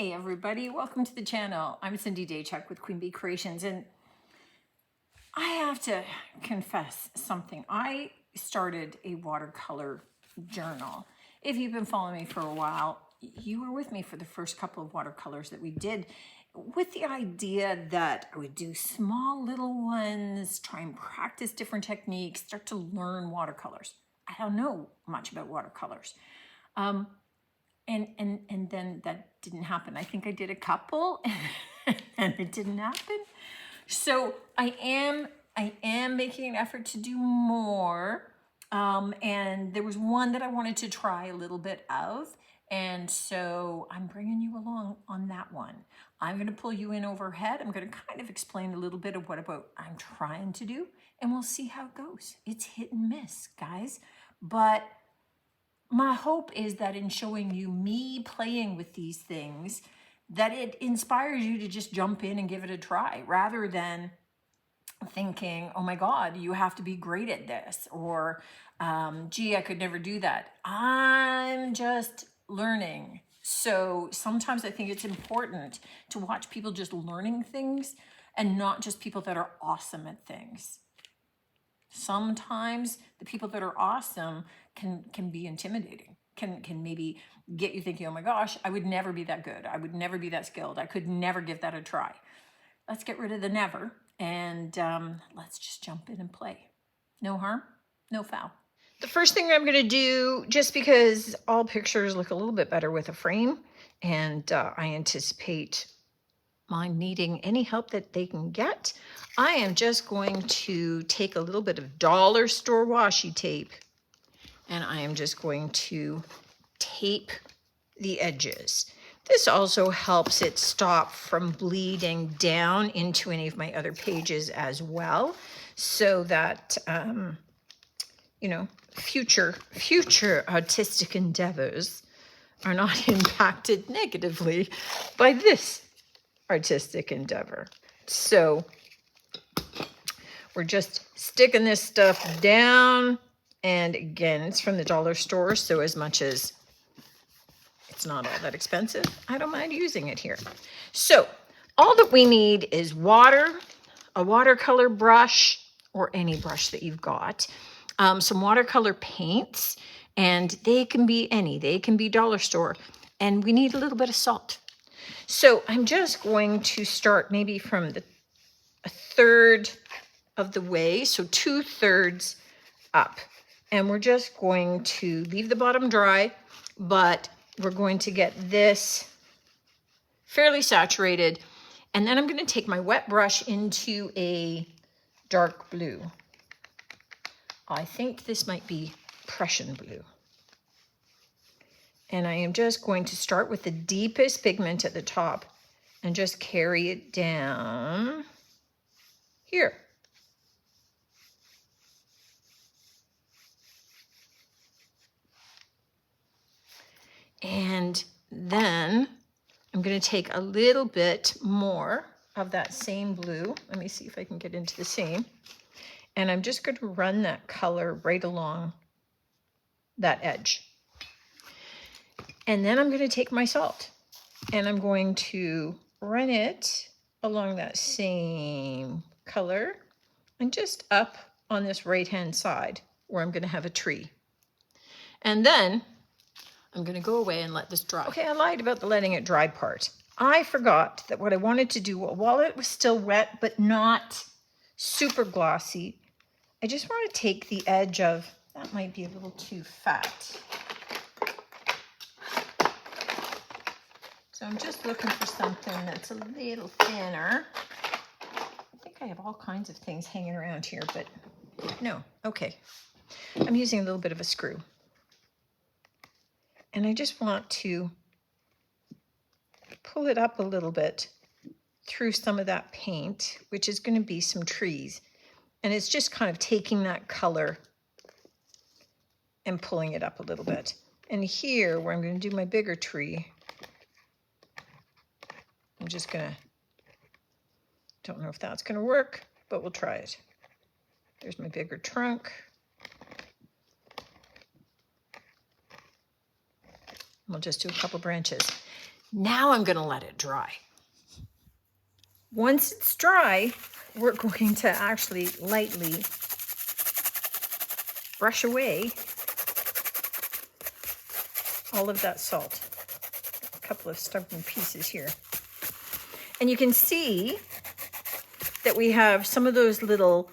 Hey everybody, welcome to the channel. I'm Cindy Daychuck with Queen Bee Creations, and I have to confess something. I started a watercolor journal. If you've been following me for a while, you were with me for the first couple of watercolors that we did, with the idea that I would do small little ones, try and practice different techniques, start to learn watercolors. I don't know much about watercolors. And then that didn't happen. I think I did a couple and it didn't happen. So I am making an effort to do more. And there was one that I wanted to try a little bit of. And so I'm bringing you along on that one. I'm going to pull you in overhead. I'm going to kind of explain a little bit of what I'm trying to do, and we'll see how it goes. It's hit and miss, guys. But my hope is that in showing you me playing with these things, that it inspires you to just jump in and give it a try, rather than thinking, oh my God, you have to be great at this, or gee, I could never do that. I'm just learning. So sometimes I think it's important to watch people just learning things and not just people that are awesome at things. Sometimes the people that are awesome can be intimidating, can maybe get you thinking, oh my gosh, I would never be that good. I would never be that skilled. I could never give that a try. Let's get rid of the never, and let's just jump in and play. No harm, no foul. The first thing I'm going to do, just because all pictures look a little bit better with a frame, and I anticipate mine needing any help that they can get, I am just going to take a little bit of dollar store washi tape, and I am just going to tape the edges. This also helps it stop from bleeding down into any of my other pages as well, so that future artistic endeavors are not impacted negatively by this artistic endeavor. So we're just sticking this stuff down, and again, it's from the dollar store, so as much as it's not all that expensive, I don't mind using it here. So all that we need is water, a watercolor brush, or any brush that you've got, some watercolor paints, and they can be any, they can be dollar store, and we need a little bit of salt. So I'm just going to start maybe from a third of the way, so 2/3 up. And we're just going to leave the bottom dry, but we're going to get this fairly saturated. And then I'm going to take my wet brush into a dark blue. I think this might be Prussian blue. And I am just going to start with the deepest pigment at the top and just carry it down here. And then I'm going to take a little bit more of that same blue. Let me see if I can get into the same. And I'm just going to run that color right along that edge. And then I'm going to take my salt and I'm going to run it along that same color and just up on this right-hand side where I'm going to have a tree. And then I'm going to go away and let this dry. Okay, I lied about the letting it dry part. I forgot that what I wanted to do, while it was still wet but not super glossy, I just want to take the edge of, that might be a little too fat. So I'm just looking for something that's a little thinner. I think I have all kinds of things hanging around here, but no, okay. I'm using a little bit of a screw. And I just want to pull it up a little bit through some of that paint, which is going to be some trees. And it's just kind of taking that color and pulling it up a little bit. And here, where I'm going to do my bigger tree, I'm just going to, don't know if that's going to work, but we'll try it. There's my bigger trunk. We'll just do a couple branches. Now I'm going to let it dry. Once it's dry, we're going to actually lightly brush away all of that salt. A couple of stubborn pieces here. And you can see that we have some of those little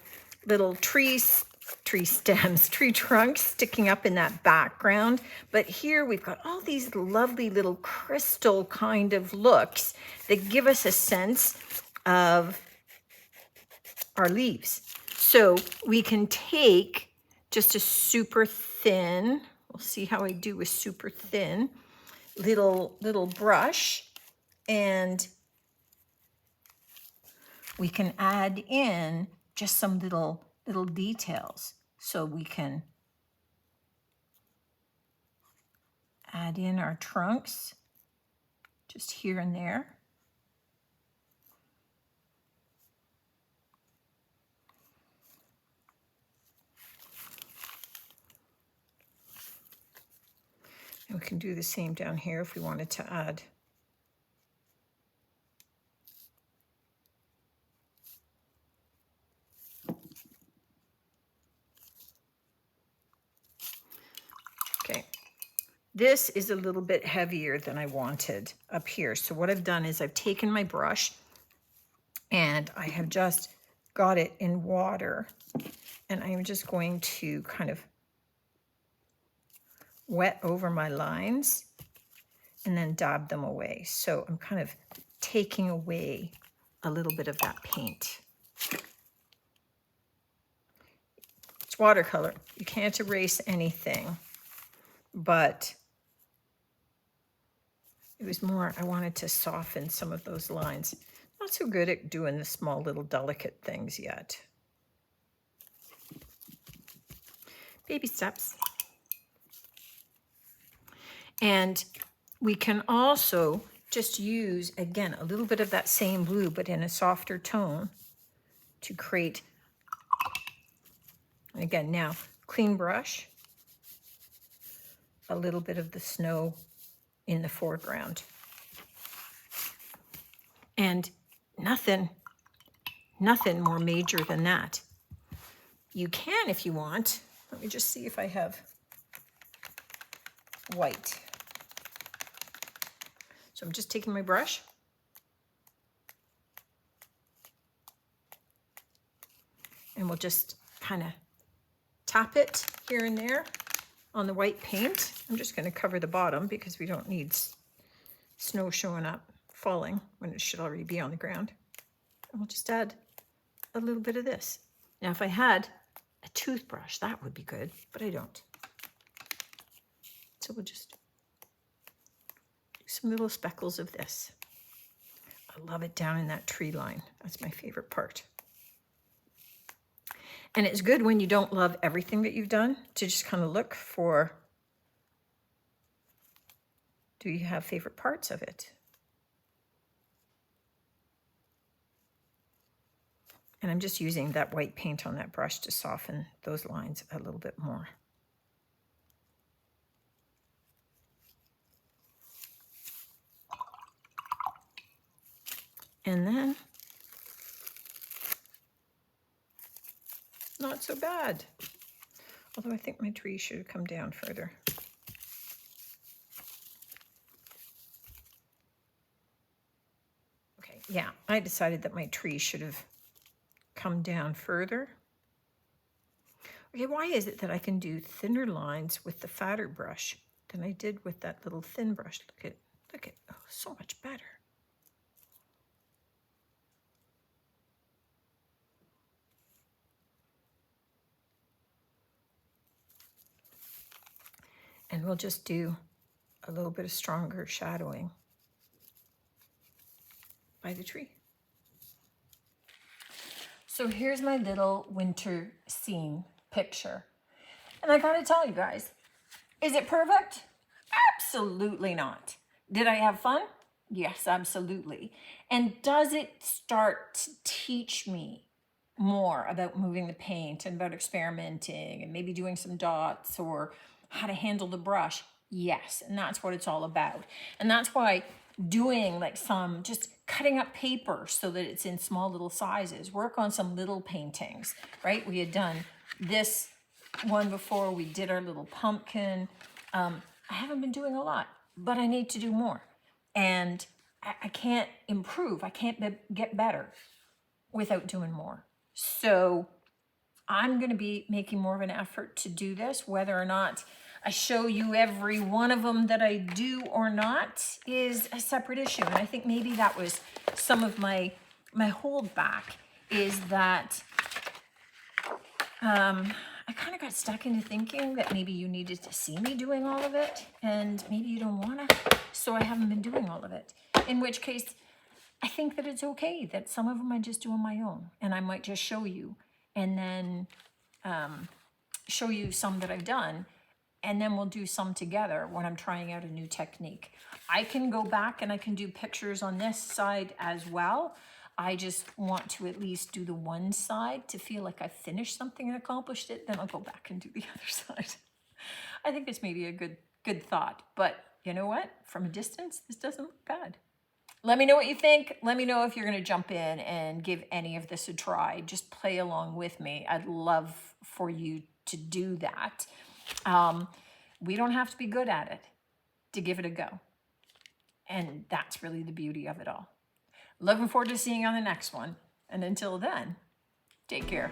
tree stems, tree trunks sticking up in that background. But here we've got all these lovely little crystal kind of looks that give us a sense of our leaves. So we can take just a super thin, we'll see how I do with super thin, little brush, and we can add in just some little details. So we can add in our trunks just here and there. And we can do the same down here if we wanted to add okay. This is a little bit heavier than I wanted up here. So what I've done is I've taken my brush and I have just got it in water, and I'm just going to kind of wet over my lines and then dab them away. So I'm kind of taking away a little bit of that paint. It's watercolor. You can't erase anything, but it was more, I wanted to soften some of those lines. Not so good at doing the small little delicate things yet. Baby steps. And we can also just use, again, a little bit of that same blue, but in a softer tone to create, and again, now, clean brush, a little bit of the snow in the foreground. And nothing more major than that. You can, if you want, let me just see if I have white. So I'm just taking my brush and we'll just kind of tap it here and there on the white paint. I'm just going to cover the bottom because we don't need snow showing up, falling when it should already be on the ground. And we'll just add a little bit of this. Now, if I had a toothbrush, that would be good, but I don't. So we'll just do some little speckles of this. I love it down in that tree line. That's my favorite part. And it's good when you don't love everything that you've done to just kind of look for, do you have favorite parts of it? And I'm just using that white paint on that brush to soften those lines a little bit more. And then, not so bad. Although I think my tree should have come down further. Okay, yeah, I decided that my tree should have come down further. Okay, why is it that I can do thinner lines with the fatter brush than I did with that little thin brush? Look at, oh, so much better. And we'll just do a little bit of stronger shadowing by the tree. So here's my little winter scene picture. And I gotta tell you guys, is it perfect? Absolutely not. Did I have fun? Yes, absolutely. And does it start to teach me more about moving the paint and about experimenting and maybe doing some dots or how to handle the brush? Yes, and that's what it's all about. And that's why doing like some, just cutting up paper so that it's in small little sizes, work on some little paintings, right? We had done this one before, we did our little pumpkin. I haven't been doing a lot, but I need to do more. And I can't improve, I can't get better without doing more. So I'm going to be making more of an effort to do this. Whether or not I show you every one of them that I do or not is a separate issue. And I think maybe that was some of my holdback, is that I kind of got stuck into thinking that maybe you needed to see me doing all of it, and maybe you don't want to, so I haven't been doing all of it. In which case, I think that it's okay that some of them I just do on my own, and I might just show you, and then show you some that I've done, and then we'll do some together when I'm trying out a new technique. I can go back and I can do pictures on this side as well. I just want to at least do the one side to feel like I finished something and accomplished it. Then I'll go back and do the other side. I think it's maybe a good thought, but you know what? From a distance, this doesn't look bad. Let me know what you think. Let me know if you're going to jump in and give any of this a try. Just play along with me. I'd love for you to do that. We don't have to be good at it to give it a go. And that's really the beauty of it all. Looking forward to seeing you on the next one. And until then, take care.